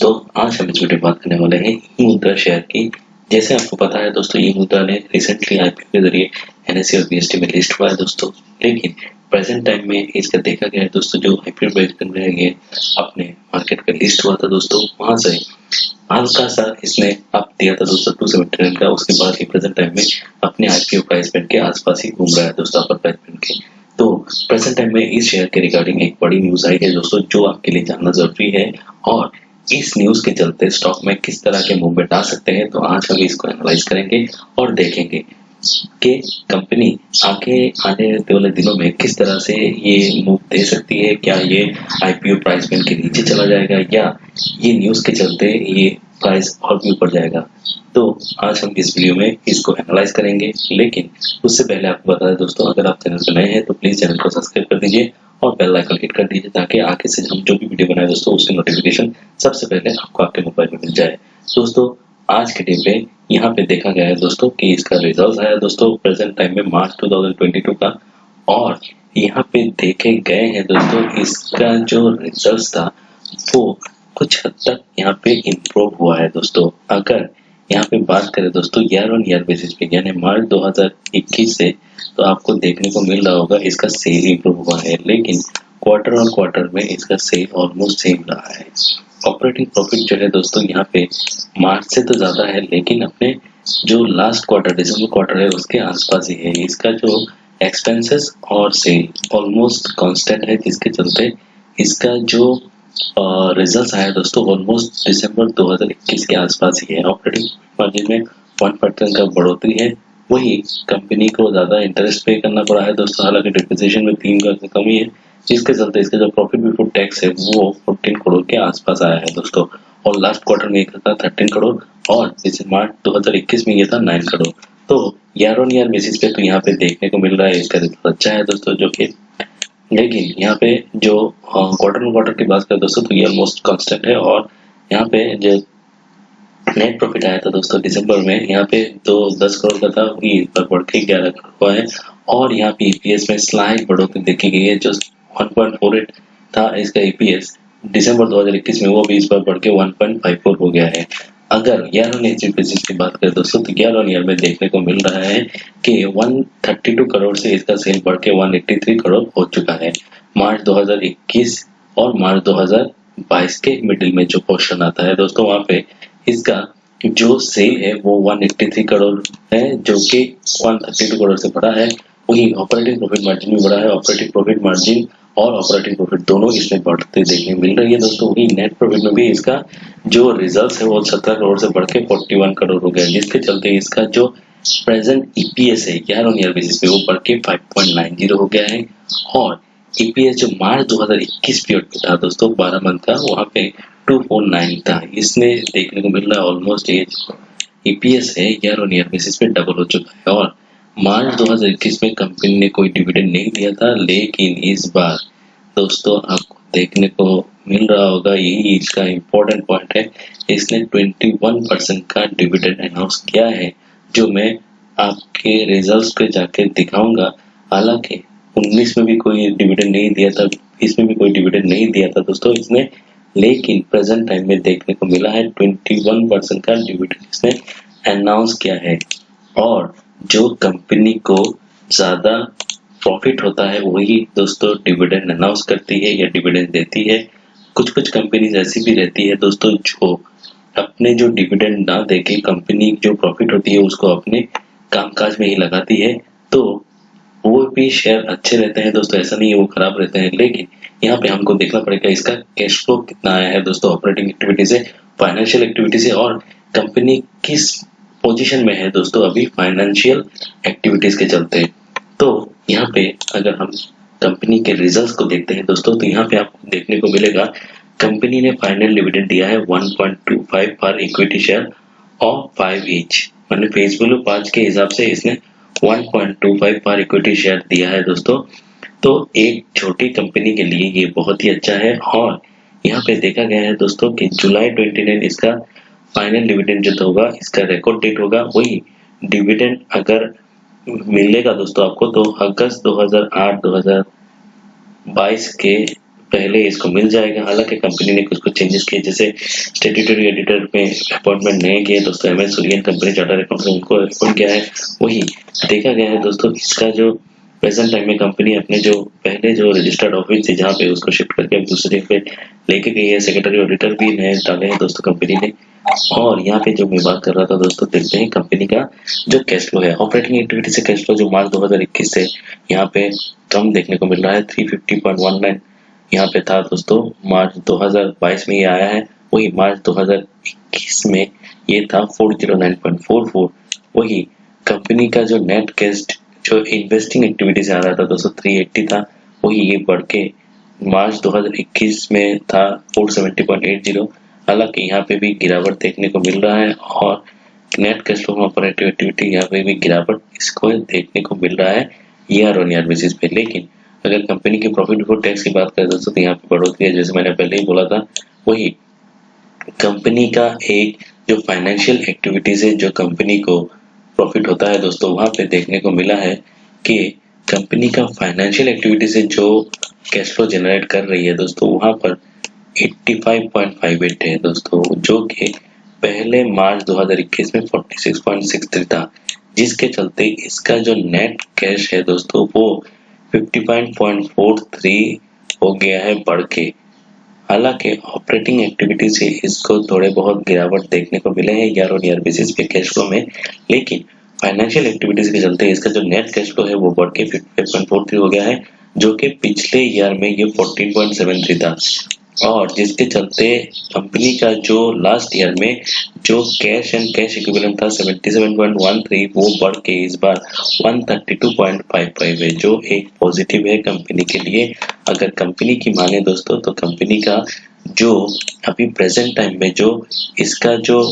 दोस्तों, आज हम इस वीडियो में बात करने वाले हैं ई मुद्रा शेयर की। जैसे आपको पता है दोस्तों, ई मुद्रा ने रिसेंटली आईपीओ के जरिए एनएसई और बीएसटी में लिस्ट हुआ है दोस्तों। लेकिन प्रेजेंट टाइम में इसका देखा गया है दोस्तों, जो आईपीओ बेच करने गए अपने मार्केट पे लिस्ट हुआ था दोस्तों, वहां से हल्का सा इसने अप दिया था दोस्तों 279 का। उसके बाद ही प्रेजेंट टाइम में अपने आईपीओ प्राइस बैंड के आसपास ही घूम रहा है दोस्तों, अपर प्राइस बैंड के। तो प्रेजेंट टाइम में इस शेयर के रिगार्डिंग एक बड़ी न्यूज आई है दोस्तों, जो आपके लिए जानना जरूरी है। और इस न्यूज के चलते स्टॉक में किस तरह के मूवमेंट आ सकते हैं, तो आज हम इसको एनालाइज करेंगे और देखेंगे कि कंपनी आगे आने वाले दिनों में किस तरह से ये मूव दे सकती है। क्या ये आईपीओ प्राइस बैंड के नीचे चला जाएगा, या ये न्यूज के चलते ये प्राइस और भी ऊपर जाएगा। तो आज हम इस वीडियो में इसको एनालाइज करेंगे। लेकिन उससे पहले आपको बता दें दोस्तों, अगर आप चैनल पर नए हैं तो प्लीज चैनल को सब्सक्राइब कर दीजिए और बेल आइकन हिट कर दीजिए, ताकि आगे से हम जो भी वीडियो बनाए दोस्तों, उसकी नोटिफिकेशन सबसे पहले आपको आपके मोबाइल में मिल जाए। दोस्तों, आज के डे पे यहाँ पे देखा गया है दोस्तों कि इसका रिजल्ट आया दोस्तों प्रेजेंट टाइम में मार्च 2022 का। और यहाँ पे देखे गए हैं दोस्तों, इसका जो रिजल्ट था वो कुछ हद तक यहाँ पे इम्प्रूव हुआ है दोस्तों। अगर यहाँ पे बात करें दोस्तों ईयर ऑन ईयर बेसिस पे, यानी मार्च 2021 से, तो आपको देखने को मिल रहा होगा इसका सेल इम्प्रूव हुआ है। लेकिन क्वार्टर ऑन क्वार्टर में इसका सेल ऑलमोस्ट सेम रहा है। ऑपरेटिंग प्रॉफिट जो है दोस्तों यहाँ पे मार्च से तो ज्यादा है, लेकिन अपने जो लास्ट क्वार्टर दिसंबर क्वार्टर है उसके आसपास ही है। इसका जो एक्सपेंसेस और सेल ऑलमोस्ट कांस्टेंट है, जिसके चलते इसका जो रिजल्ट आया दोस्तों ऑलमोस्ट दिसंबर 2021 के आसपास ही है। ऑपरेटिंग मार्जिन में 1% का बढ़ोतरी है। वही कंपनी को ज्यादा इंटरेस्ट पे करना पड़ा है दोस्तों, हालांकि डिप्रिसिएशन में 3 का कमी है, जिसके चलते इसका जो प्रॉफिट बिफोर टैक्स है वो 14 करोड़ के आसपास आया है दोस्तों। और लास्ट क्वार्टर में ये था 13 करोड़, और इसे मार्च 2021 में ये था 9 करोड़। तो ईयर ऑन ईयर बेसिस पे तो यहाँ पे देखने को मिल रहा है इसका रिजल्ट अच्छा है दोस्तों, जो कि लेकिन यहाँ पे जो क्वार्टर क्वार्टर की बात करें दोस्तों, तो ये ऑलमोस्ट कांस्टेंट है। और यहाँ पे जो नेट प्रॉफिट आया था दोस्तों दिसंबर में, यहाँ पे तो 10 करोड़ का था, वही इस बार बढ़ के 11 करोड़ हुआ है। और यहाँ पे ईपीएस में स्लाइड बढ़ोतरी देखी गई है, जो 1.48 था इसका ईपीएस दिसंबर 2021 में, वो भी इस बार बढ़ के 1.54 हो गया है। अगर ईयर ऑन ईयर बेसिस की बात करें दोस्तों, तो ईयर ऑन ईयर में देखने को मिल रहा है कि 132 करोड़ से इसका सेल बढ़ के 183 करोड़ हो चुका है। मार्च 2021 और मार्च 2022 के मिडिल में जो पोर्शन आता है दोस्तों, वहाँ पे इसका जो सेल है वो 183 करोड़ है, जो कि 132 करोड़ से बढ़ा है। वही ऑपरेटिंग प्रॉफिट मार्जिन भी बढ़ा है। ऑपरेटिंग प्रॉफिट मार्जिन और ऑपरेटिंग प्रॉफिट दोनों इसमें बढ़ते देखने मिल रही है दोस्तों। वही नेट प्रॉफिट में भी इसका जो रिजल्ट है वो 17 करोड़ से बढ़ के 41 करोड़ हो गया, जिसके चलते इसका जो प्रेजेंट ईपीएस है ईयर ऑन ईयर बेसिस पे वो बढ़ के 5.90 हो गया है। और ईपीएस जो मार्च 2021 पीरियड पे था दोस्तों 12 मंथ का, वहाँ पे 249 था। इसमें देखने को मिल रहा है ऑलमोस्ट ये ईपीएस है ईयर ऑन ईयर बेसिस पे डबल हो चुका है। और मार्च 2021 में कंपनी ने कोई डिविडेंड नहीं दिया था, लेकिन इस बार दोस्तों आपको देखने को मिल रहा होगा, यही इसका इम्पोर्टेंट पॉइंट है, इसने 21% का डिविडेंड अनाउंस किया है, जो मैं आपके रिजल्ट्स पे जाके दिखाऊंगा। हालांकि 19 में भी कोई डिविडेंड नहीं दिया था, 20 में भी कोई डिविडेंड नहीं दिया था दोस्तों इसने, लेकिन प्रेजेंट टाइम में देखने को मिला है 21% का डिविडेंड इसने अनाउंस किया है। और जो कंपनी को ज्यादा प्रॉफिट होता है वही दोस्तों डिविडेंड अनाउंस करती है या डिविडेंड देती है। कुछ कुछ कंपनीज ऐसी भी रहती है दोस्तों, जो अपने जो डिविडेंड ना देके कंपनी जो प्रॉफिट होती है उसको अपने कामकाज में ही लगाती है, तो वो भी शेयर अच्छे रहते हैं दोस्तों, ऐसा नहीं है वो खराब रहते हैं। लेकिन यहाँ पे हमको देखना पड़ेगा इसका कैश फ्लो कितना आया है दोस्तों, ऑपरेटिंग एक्टिविटी से, फाइनेंशियल एक्टिविटी से, और कंपनी किस पोजीशन में है दोस्तों अभी फाइनेंशियल एक्टिविटीज के चलते। तो यहाँ पे अगर हम कंपनी के रिजल्ट्स को देखते हैं दोस्तों, तो यहाँ पे आपको देखने को मिलेगा कंपनी ने फाइनल डिविडेंड दिया है 1.25 पर इक्विटी शेयर और 5 ईच, मैंने फेस वैल्यू 5 के हिसाब से इसने 1.25 पर इक्विटी शेयर दिया है दोस्तों। तो एक छोटी कंपनी के लिए ये बहुत ही अच्छा है। और यहाँ पे देखा गया है दोस्तों कि जुलाई 29 इसका फाइनल डिविडेंड जो होगा, इसका रिकॉर्ड डेट होगा। वही डिविडेंड अगर मिलेगा दोस्तों आपको, तो अगस्त 2008-2022 के पहले इसको मिल जाएगा। हालांकि कंपनी ने कुछ कुछ चेंजेस किए, जैसे स्टैट्यूटरी एडिटर में अपॉइंटमेंट नहीं किए दोस्तों, MS सुलियन कंपनी चार्टर्ड अकाउंटेंट से उनको अपॉइंट किया है। वही देखा गया है दोस्तों, इसका जो प्रेजेंट टाइम में कंपनी अपने जो पहले जो रजिस्टर्ड ऑफिस थी जहाँ पे उसको शिफ्ट करके दूसरे पे लेके गई है। सेक्रेटरी ऑडिटर भी नए डाले हैं दोस्तों कंपनी ने। और यहाँ पे जो मैं बात कर रहा था दोस्तों, देखते हैं कंपनी का जो कैश फ्लो है, ऑपरेटिंग एक्टिविटी से कैश फ्लो जो मार्च 2021 से यहाँ पे कम देखने को मिल रहा है। 350.19 यहाँ पे था दोस्तों, मार्च 2022 में ये आया है। वही मार्च 2021 में ये था 409.44। वही कंपनी का जो नेट कैश जो इन्वेस्टिंग एक्टिविटी से आ रहा था दोस्तों 380 था, वही ये बढ़ के मार्च 2021 में था 470.80। हालांकि यहाँ पे भी गिरावट देखने को मिल रहा है और net cash flow operative activity यहाँ पे भी गिरावट इसको देखने को मिल रहा है ईयर ऑन ईयर बेसिस पे। लेकिन अगर कंपनी की प्रॉफिट बिफोर टैक्स की बात करें दोस्तों तो यहाँ पे बढ़ोतरी है, जैसे मैंने पहले ही बोला था। वही कंपनी का एक जो फाइनेंशियल एक्टिविटी से जो कंपनी को प्रॉफिट होता है दोस्तों, वहां पे देखने को मिला है कि कंपनी का फाइनेंशियल एक्टिविटी से जो कैश फ्लो जनरेट कर रही है दोस्तों, वहां पर 85.58 है दोस्तों, जो कि पहले मार्च 2021 में 46.63 था, जिसके चलते इसका जो नेट कैश है दोस्तों वो 55.43 हो गया है बढ़ के। हालांकि ऑपरेटिंग एक्टिविटी से इसको थोड़े बहुत गिरावट देखने को मिले हैं ईयर ऑन ईयर बेसिस पे कैश फ्लो में, लेकिन फाइनेंशियल एक्टिविटीज के चलते इसका जो नेट कैश फ्लो है वो बढ़ के 55.43 हो गया है, जो कि पिछले ईयर में ये 14.73 था। और जिसके चलते कंपनी का जो लास्ट ईयर में जो कैश एंड कैश इक्विवेलेंट था 77.13, वो बढ़ के इस बार 132.55 है, जो एक पॉजिटिव है कंपनी के लिए। अगर कंपनी की माने दोस्तों तो कंपनी का जो अभी प्रेजेंट टाइम में जो इसका जो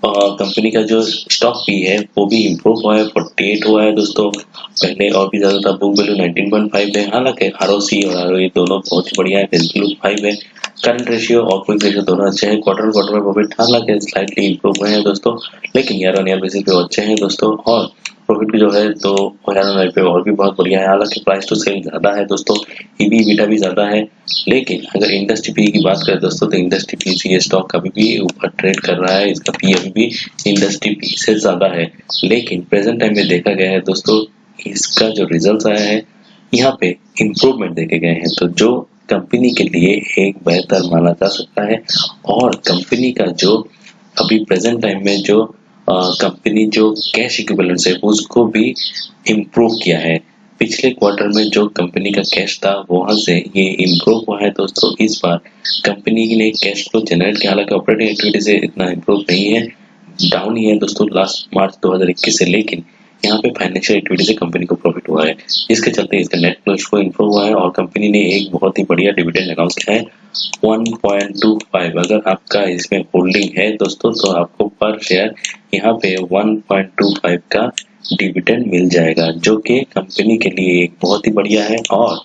कंपनी का जो स्टॉक भी है वो भी इम्प्रूव हुआ है, 48 हुआ है दोस्तों, पहले और भी ज्यादा था। बुक वैल्यू 19.5 है। हालांकि ROC और ROE दोनों बहुत ही बढ़िया है, वैल्यू 5 है। करंट रेशियो और क्विक रेशियो दोनों अच्छे हैं। क्वार्टर में प्रॉफिट हालांकि स्लाइटली इम्प्रूव हुए हैं दोस्तों, लेकिन ईयर ऑन ईयर बेसिस पे अच्छे हैं दोस्तों। और प्रॉफिट जो है तो ईयर ऑन ईयर पे और भी बहुत बढ़िया है। हालांकि प्राइस टू सेल ज्यादा है दोस्तों, EBITDA भी ज्यादा है। लेकिन अगर इंडस्ट्री पी की बात करें दोस्तों तो इंडस्ट्री पी से ये स्टॉक अभी भी ऊपर ट्रेड कर रहा है, इसका पी अभी भी इंडस्ट्री पी से ज्यादा है। लेकिन प्रेजेंट टाइम में देखा गया है दोस्तों, इसका जो रिजल्ट आया है यहाँ पे इम्प्रूवमेंट देखे गए हैं, तो जो कंपनी के लिए एक बेहतर माना जा सकता है। और कंपनी का जो अभी प्रेजेंट टाइम में जो कंपनी जो कैश इक्विवेलेंस है उसको भी इम्प्रूव किया है। पिछले क्वार्टर में जो कंपनी का कैश था वहां से ये इम्प्रूव हुआ है दोस्तों। इस बार कंपनी ने कैश फ्लो जनरेट किया, हालांकि ऑपरेटिंग एक्टिविटी से इतना इम्प्रूव नहीं है, डाउन ही है दोस्तों लास्ट मार्च 2021 से। लेकिन यहाँ पे फाइनेंशियल एक्टिविटी से कंपनी को प्रॉफिट हुआ है, जिसके चलते इसका नेट कैश फ्लो इम्प्रूव हुआ है। और कंपनी ने एक बहुत ही बढ़िया डिविडेंड अनाउंस किया है 1.25। अगर आपका इसमें होल्डिंग है दोस्तों तो आपको पर शेयर यहाँ पे 1.25 का डिविडेंड मिल जाएगा, जो कि कंपनी के लिए एक बहुत ही बढ़िया है। और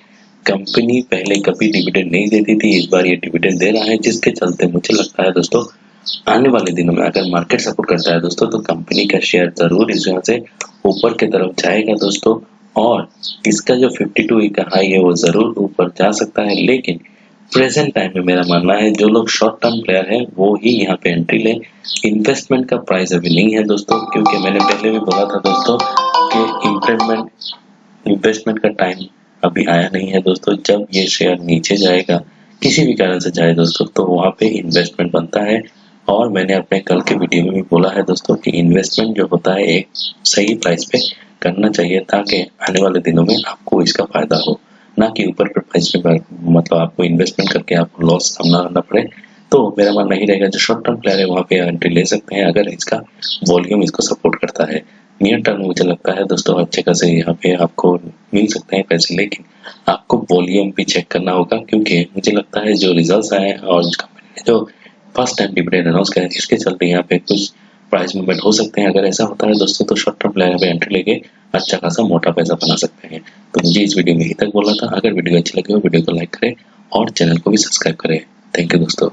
कंपनी पहले कभी डिविडेंड नहीं देती थी, इस बार ये डिविडेंड दे रहा है, जिसके चलते मुझे लगता है दोस्तों आने वाले दिनों में अगर मार्केट सपोर्ट करता है दोस्तों तो कंपनी का शेयर जरूर इस वजह से ऊपर की तरफ जाएगा दोस्तों। और इसका जो 52 का हाई है वो जरूर ऊपर जा सकता है। लेकिन प्रेजेंट टाइम में मेरा मानना है जो लोग शॉर्ट टर्म प्लेयर है वो ही यहाँ पे एंट्री ले। इन्वेस्टमेंट का प्राइस अभी नहीं है दोस्तों, क्योंकि मैंने पहले भी बोला था दोस्तों कि इन्वेस्टमेंट का टाइम अभी आया नहीं है दोस्तों। जब ये शेयर नीचे जाएगा, किसी भी कारण से जाए दोस्तों, तो वहाँ पे इन्वेस्टमेंट बनता है। और मैंने अपने कल के वीडियो में भी बोला है दोस्तों कि इन्वेस्टमेंट जो होता है एक सही प्राइस पे करना चाहिए, ताकि आने वाले दिनों में आपको इसका फायदा हो, ना कि ऊपर के प्राइस पे मतलब आपको इन्वेस्टमेंट करके आपको लॉस सामना करना पड़े। तो मेरा मानना ही रहेगा जो शॉर्ट टर्म प्लेयर है वहाँ पे एंट्री ले सकते हैं अगर इसका वॉल्यूम इसको सपोर्ट करता है। नियर टर्म मुझे लगता है दोस्तों अच्छे खासे यहाँ पे आपको मिल सकते हैं पैसे, लेकिन आपको वॉल्यूम भी चेक करना होगा, क्योंकि मुझे लगता है जो रिजल्ट आए और कंपनी ने जो फर्स्ट टाइम डिविडेंड अनाउंस करें इसके चलते यहाँ पे कुछ प्राइस मूवमेंट हो सकते हैं। अगर ऐसा होता है दोस्तों तो शॉर्ट टर्म प्लेयर पे एंट्री लेके अच्छा खासा मोटा पैसा बना सकते हैं। तो मुझे इस वीडियो में यही तक बोलना था। अगर वीडियो अच्छी लगी हो वीडियो को लाइक करें और चैनल को भी सब्सक्राइब करें। थैंक यू दोस्तों।